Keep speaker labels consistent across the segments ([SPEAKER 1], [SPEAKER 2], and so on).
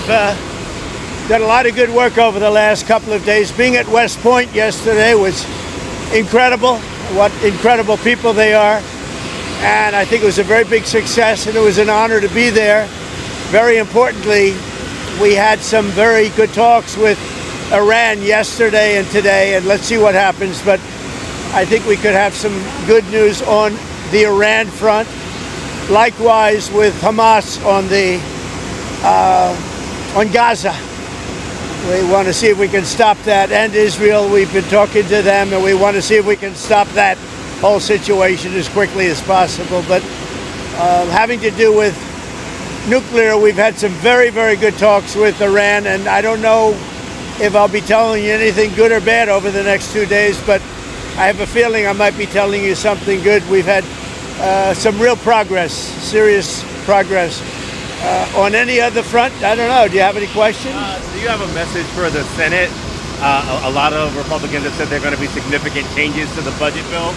[SPEAKER 1] done a lot of good work over the last couple of days. Being at West Point yesterday was incredible, what incredible people they are. And I think it was a very big success, and it was an honor to be there. Very importantly, we had some very good talks with Iran yesterday and today, and let's see what happens. But I think we could have some good news on the Iran front. Likewise with Hamas on Gaza. We want to see if we can stop that, and Israel. We've been talking to them, and we want to see if we can stop that whole situation as quickly as possible. But having to do with nuclear, we've had some very, very good talks with Iran, and I don't know if I'll be telling you anything good or bad over the next 2 days, but I have a feeling I might be telling you something good. We've had some real progress, serious progress. On any other front, I don't know. Do you have any questions?
[SPEAKER 2] Do you have a message for the Senate? A lot of Republicans have said there are going to be significant changes to the budget bill.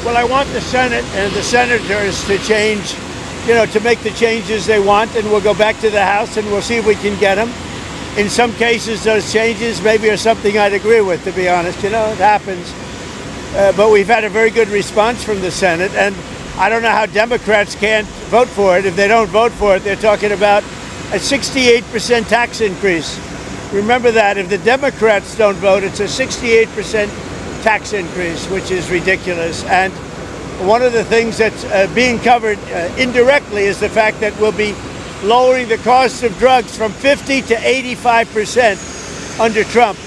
[SPEAKER 1] Well, I want the Senate and the senators to change, to make the changes they want, and we'll go back to the House and we'll see if we can get them. In some cases, those changes maybe are something I'd agree with, to be honest. It happens. But we've had a very good response from the Senate, and I don't know how Democrats can't vote for it. If they don't vote for it, they're talking about a 68% tax increase. Remember that. If the Democrats don't vote, it's a 68% tax increase, which is ridiculous. And one of the things that's being covered indirectly is the fact that we'll be lowering the cost of drugs from 50 to 85% under Trump.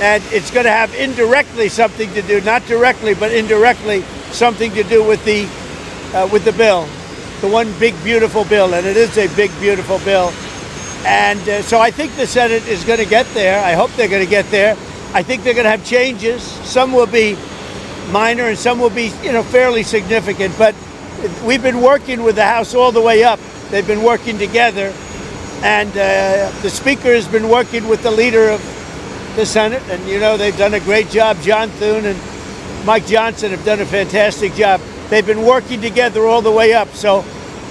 [SPEAKER 1] And it's going to have indirectly something to do, not directly, but indirectly something to do with the bill, the one big, beautiful bill. And it is a big, beautiful bill. And so I think the Senate is going to get there. I hope they're going to get there. I think they're going to have changes. Some will be minor and some will be, fairly significant. But we've been working with the House all the way up. They've been working together. And the Speaker has been working with the leader of the Senate. And, they've done a great job. John Thune and Mike Johnson have done a fantastic job. They've been working together all the way up. So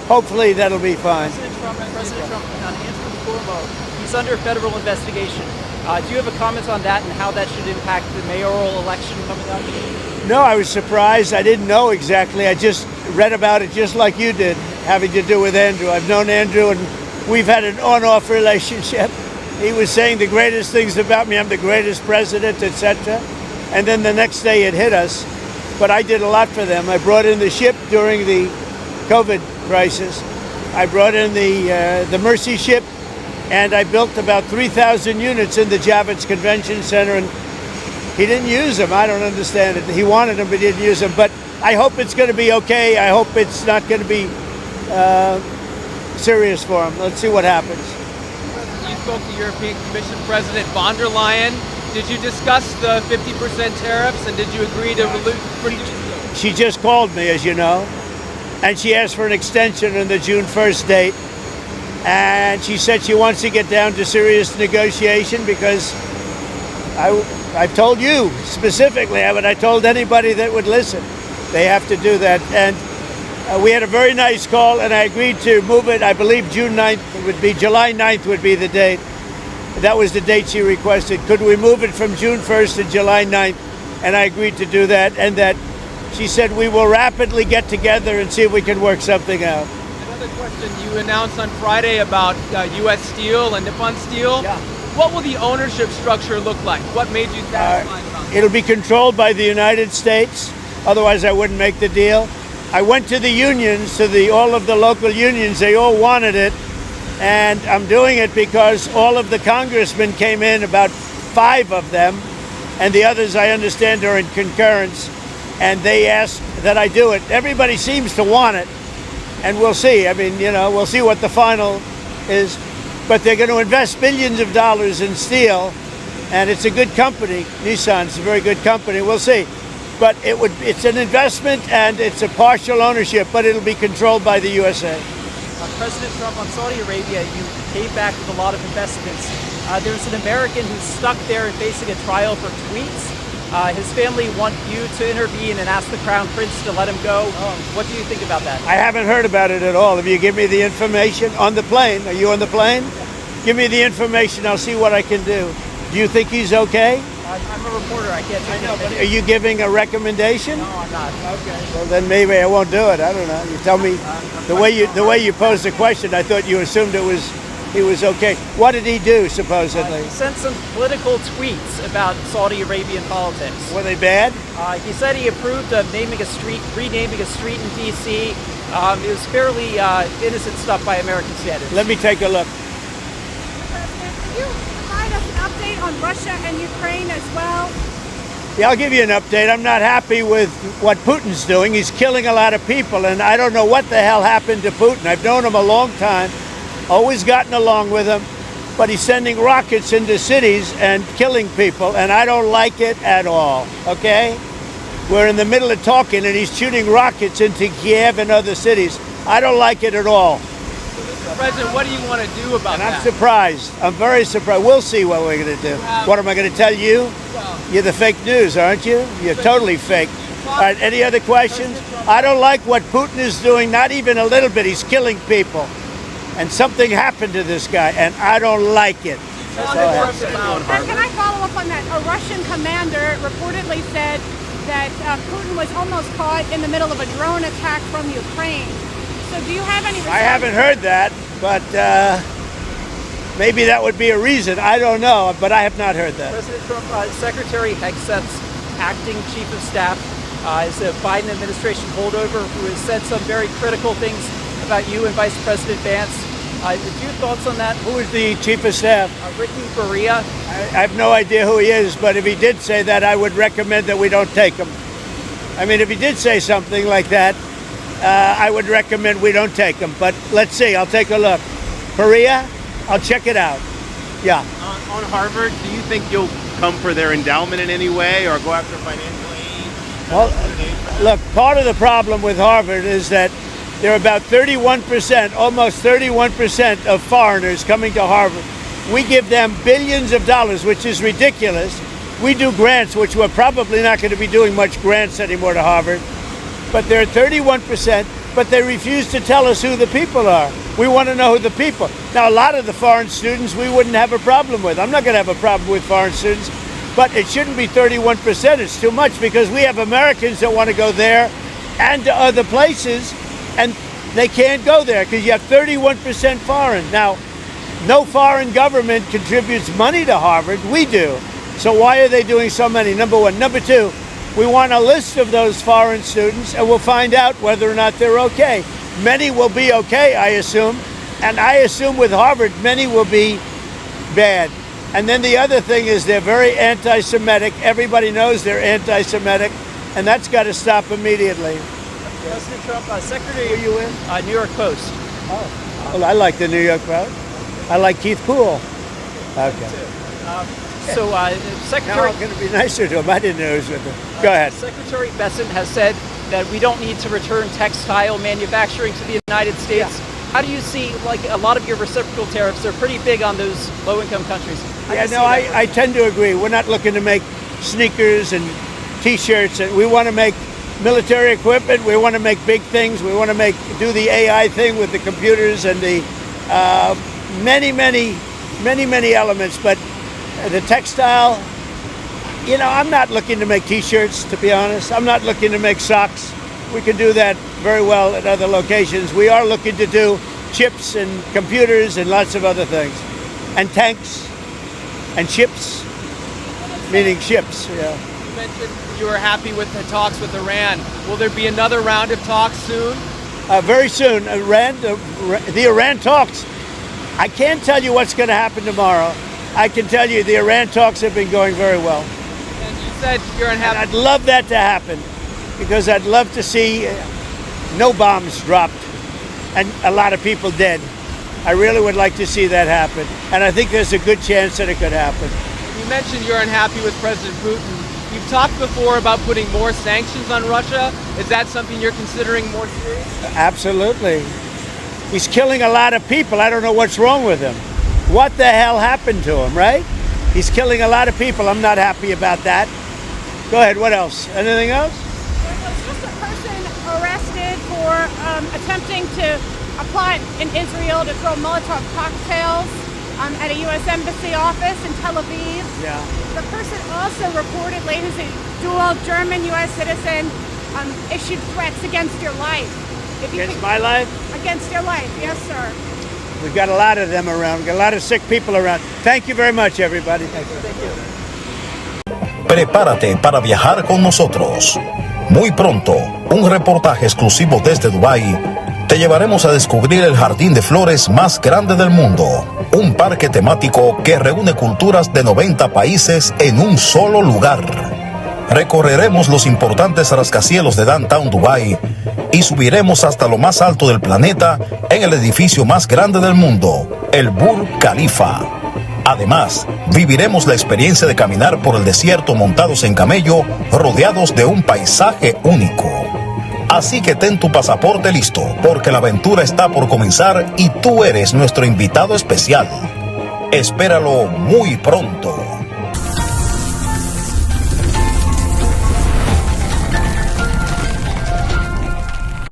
[SPEAKER 1] hopefully that'll be fine.
[SPEAKER 3] President Trump, Andrew Cuomo, he's under federal investigation. Do you have a comment on that and how that should impact the mayoral election coming up?
[SPEAKER 1] No, I was surprised. I didn't know exactly. I just read about it just like you did, having to do with Andrew. I've known Andrew, and we've had an on-off relationship. He was saying the greatest things about me. I'm the greatest president, etc. And then the next day it hit us. But I did a lot for them. I brought in the ship during the COVID crisis. I brought in the Mercy ship, and I built about 3,000 units in the Javits Convention Center, and he didn't use them. I don't understand it. He wanted them, but he didn't use them. But I hope it's going to be okay. I hope it's not going to be serious for him. Let's see what happens.
[SPEAKER 4] You spoke to European Commission President von der Leyen. Did you discuss the 50% tariffs, and did you agree to release?
[SPEAKER 1] She just called me, as you know, and she asked for an extension on the June 1st date. And she said she wants to get down to serious negotiation because I've told you specifically, but I told anybody that would listen, they have to do that. And we had a very nice call, and I agreed to move it. I believe June 9th would be, July 9th would be the date. That was the date she requested. Could we move it from June 1st to July 9th? And I agreed to do that. And that she said we will rapidly get together and see if we can work something out.
[SPEAKER 4] Another question, you announced on Friday about U.S. Steel and Nippon Steel.
[SPEAKER 1] Yeah.
[SPEAKER 4] What will the ownership structure look like? What made you satisfied about that?
[SPEAKER 1] It'll be controlled by the United States. Otherwise, I wouldn't make the deal. I went to the unions, to all of the local unions. They all wanted it. And I'm doing it because all of the congressmen came in, about 5 of them, and the others, I understand, are in concurrence, and they asked that I do it. Everybody seems to want it, and we'll see. I mean, we'll see what the final is. But they're going to invest billions of dollars in steel, and it's a good company. Nissan's a very good company. We'll see. But it's an investment, and it's a partial ownership, but it'll be controlled by the USA.
[SPEAKER 3] President Trump, on Saudi Arabia, you came back with a lot of investments. There's an American who's stuck there facing a trial for tweets. His family want you to intervene and ask the Crown Prince to let him go. What do you think about that?
[SPEAKER 1] I haven't heard about it at all. If you give me the information on the plane. Are you on the plane? Give me the information. I'll see what I can do. Do you think he's okay?
[SPEAKER 3] I'm a reporter. I can't take it.
[SPEAKER 1] Are you giving a recommendation?
[SPEAKER 3] No, I'm not. Okay.
[SPEAKER 1] Well, then maybe I won't do it. I don't know. You tell me the way you posed the question. I thought you assumed he was okay. What did he do supposedly?
[SPEAKER 3] He sent some political tweets about Saudi Arabian politics.
[SPEAKER 1] Were they bad?
[SPEAKER 3] He said he approved of renaming a street in D.C. It was fairly innocent stuff by American standards.
[SPEAKER 1] Let me take a look.
[SPEAKER 5] President, can you provide us an update on Russia and Ukraine as well?
[SPEAKER 1] Yeah, I'll give you an update. I'm not happy with what Putin's doing. He's killing a lot of people, and I don't know what the hell happened to Putin. I've known him a long time, always gotten along with him, but he's sending rockets into cities and killing people, and I don't like it at all, okay? We're in the middle of talking, and he's shooting rockets into Kiev and other cities. I don't like it at all.
[SPEAKER 4] Mr. President, what do you want to do about
[SPEAKER 1] And
[SPEAKER 4] that?
[SPEAKER 1] I'm surprised. I'm very surprised. We'll see what we're going to do. What am I going to tell you? You're the fake news, aren't you? You're totally fake. All right, any other questions? I don't like what Putin is doing, not even a little bit. He's killing people. And something happened to this guy, and I don't like it.
[SPEAKER 5] And can I follow up on that? A Russian commander reportedly said that Putin was almost caught in the middle of a drone attack from Ukraine. So do you have any
[SPEAKER 1] I haven't heard that, but maybe that would be a reason. I don't know, but I have not heard that.
[SPEAKER 3] President Trump, Secretary Hegseth's acting chief of staff is a Biden administration holdover who has said some very critical things about you and Vice President Vance. Do you have thoughts on that?
[SPEAKER 1] Who is the chief of staff?
[SPEAKER 3] Ricky Faria.
[SPEAKER 1] I have no idea who he is, but if he did say that, I would recommend that we don't take him. I mean, if he did say something like that, I would recommend we don't take him. But let's see. I'll take a look. Korea, I'll check it out. Yeah.
[SPEAKER 2] On Harvard, do you think you'll come for their endowment in any way or go after financial aid?
[SPEAKER 1] Well, look, part of the problem with Harvard is that there are about 31%, almost 31% of foreigners coming to Harvard. We give them billions of dollars, which is ridiculous. We do grants, which we're probably not going to be doing much grants anymore to Harvard. But they're 31%, but they refuse to tell us who the people are. We want to know who the people. Now, a lot of the foreign students we wouldn't have a problem with. I'm not going to have a problem with foreign students, but it shouldn't be 31%. It's too much because we have Americans that want to go there and to other places, and they can't go there because you have 31% foreign. Now, no foreign government contributes money to Harvard. We do. So why are they doing so many? Number one. Number two, we want a list of those foreign students, and we'll find out whether or not they're okay. Many will be okay, I assume, and I assume with Harvard, many will be bad. And then the other thing is they're very anti-Semitic. Everybody knows they're anti-Semitic, and that's got to stop immediately.
[SPEAKER 3] President Trump, Secretary
[SPEAKER 1] Who are you in?
[SPEAKER 3] New York Post.
[SPEAKER 1] Oh, well, I like the New York Post. I like Keith Poole. Okay.
[SPEAKER 3] So,
[SPEAKER 1] Now
[SPEAKER 3] Secretary
[SPEAKER 1] I'm going to be nicer to him. I didn't know he was with him. Go ahead.
[SPEAKER 3] Secretary Bessent has said that we don't need to return textile manufacturing to the United States. How do you see, like a lot of your reciprocal tariffs are pretty big on those low-income countries?
[SPEAKER 1] I tend to agree. We're not looking to make sneakers and T-shirts. We want to make military equipment. We want to make big things. We want to do the AI thing with the computers and the many elements. But the textile, I'm not looking to make T-shirts, to be honest. I'm not looking to make socks. We can do that very well at other locations. We are looking to do chips and computers and lots of other things. And tanks and ships, meaning ships, yeah.
[SPEAKER 4] You mentioned you were happy with the talks with Iran. Will there be another round of talks soon?
[SPEAKER 1] Very soon. The Iran talks, I can't tell you what's going to happen tomorrow. I can tell you the Iran talks have been going very well.
[SPEAKER 4] And you said you're unhappy.
[SPEAKER 1] And I'd love that to happen because I'd love to see no bombs dropped and a lot of people dead. I really would like to see that happen. And I think there's a good chance that it could happen.
[SPEAKER 4] You mentioned you're unhappy with President Putin. You've talked before about putting more sanctions on Russia. Is that something you're considering more serious?
[SPEAKER 1] Absolutely. He's killing a lot of people. I don't know what's wrong with him. What the hell happened to him, right? He's killing a lot of people. I'm not happy about that. Go ahead, what else? Anything else?
[SPEAKER 5] There was just a person arrested for attempting to apply in Israel to throw Molotov cocktails at a U.S. Embassy office in Tel Aviv.
[SPEAKER 1] Yeah.
[SPEAKER 5] The person also reportedly, who's a dual German-U.S. citizen, issued threats against your life. If you
[SPEAKER 1] Against my life?
[SPEAKER 5] Against your life, yes, sir.
[SPEAKER 1] We've got a lot of them around. We've got a lot of sick people around. Thank you very much, everybody. Thank you.
[SPEAKER 6] Prepárate para viajar con nosotros. Muy pronto, un reportaje exclusivo desde Dubái. Te llevaremos a descubrir el jardín de flores más grande del mundo. Un parque temático que reúne culturas de 90 países en un solo lugar. Recorreremos los importantes rascacielos de Downtown Dubái y subiremos hasta lo más alto del planeta en el edificio más grande del mundo, el Burj Khalifa. Además, viviremos la experiencia de caminar por el desierto montados en camello, rodeados de un paisaje único. Así que ten tu pasaporte listo, porque la aventura está por comenzar y tú eres nuestro invitado especial. Espéralo muy pronto.